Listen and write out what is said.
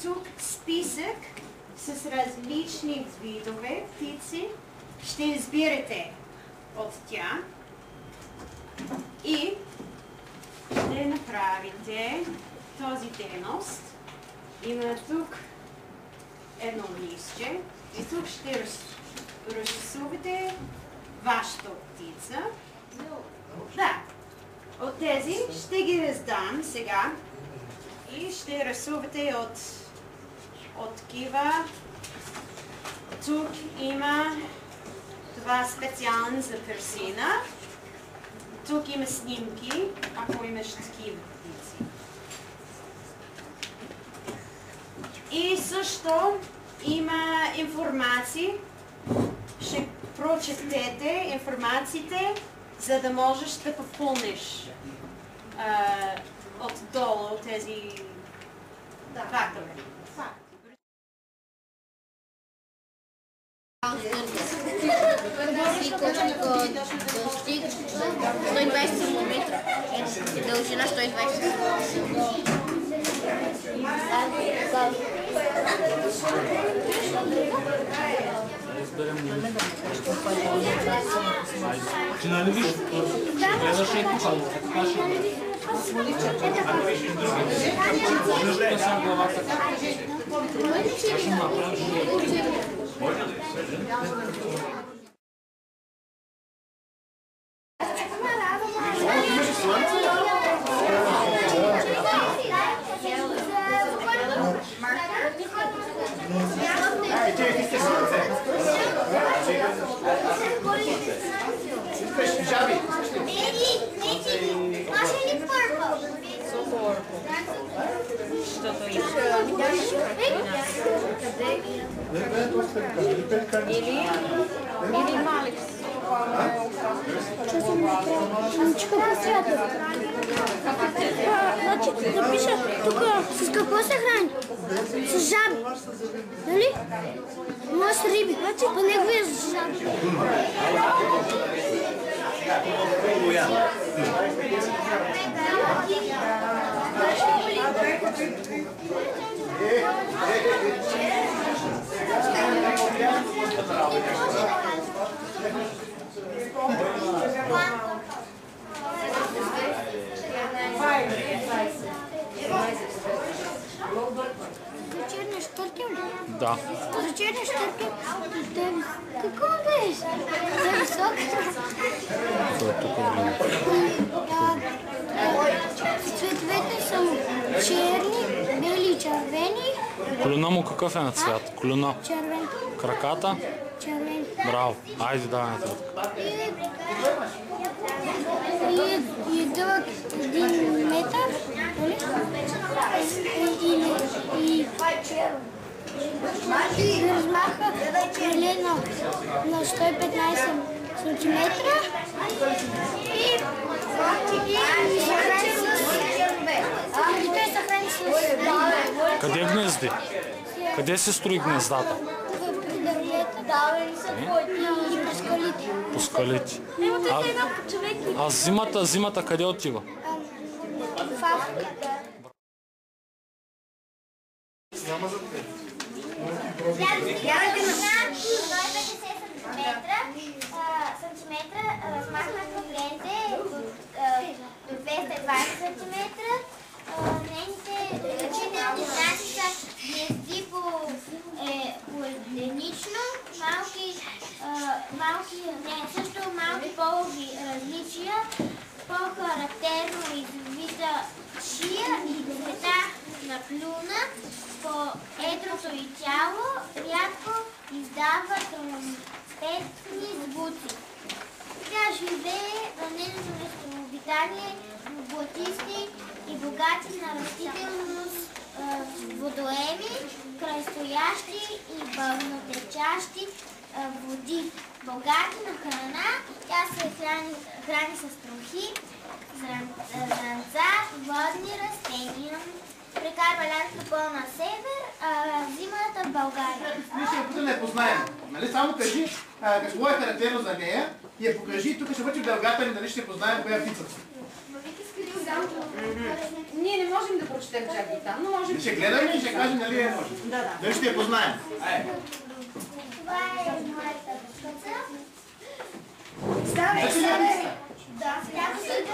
тук списък с различни видове птици. Ще избирате от тях и ще направите този дейност. Има тук едно листче и тук ще разрисувате вашата птица. Да, от тези ще ги раздам сега и ще рисувате от такива. Тук има това специално за персина. Тук има снимки, ако имаш такива птици. И също има информации. Ще прочетете информациите, за да можеш да попълниш отдолу тези фактори. Достиг 120 см, дължина 120 Ти нали виж? Гледаш и кучало. Защо съм главата? Защото има. Или малък. Значи, да пиша тук с какво се храни? С жаби. Нали? Може с риби. Значи по него е с жаби. За черния штъркел ли? Да. За черния штъркел? Какво беше? За висок? Това е тук Цветовете са черни, бели и червени. Клюна му какъв е на цвят? Клюна. Червен. Краката? Червен. Браво. Айде, давай нататък. И дълъг 1 метър. И размаха криле на 115 сантиметра. И той се храни с... Къде гнезди? Къде се строи гнездата? При дървета и по скалите. По скалите. А зимата къде отива? В Африка. Сантиметра, размахнах крилете до 220 сантиметра. Нейните ръчителни знаци са гнезди по единично, също малки полови различия, по-характерно извита шия и цвета на клюна, по едрото и тяло, рядко издава тромпетни звуци. Тя живее в нейното местообитание в блатисти и богати на растителност водоеми, крайстоящи и бълнотечащи води. Богати на храна, тя се храни с трохи, зранца, водни растения. Прекарва лятото по-на север, а зимата в България. Ние ще я тук не познаем. Нали? Само кажи какво е характерно за нея и я покажи. Тук ще бъде в дългата ни, дали ще познаем коя е птицата. Ние не можем да прочетем чак и там, но можем... Ще гледаме и ще кажем дали е може. Да. Дали ще я познаем. Това е моята къца. Ставай, ставай! Да, сега се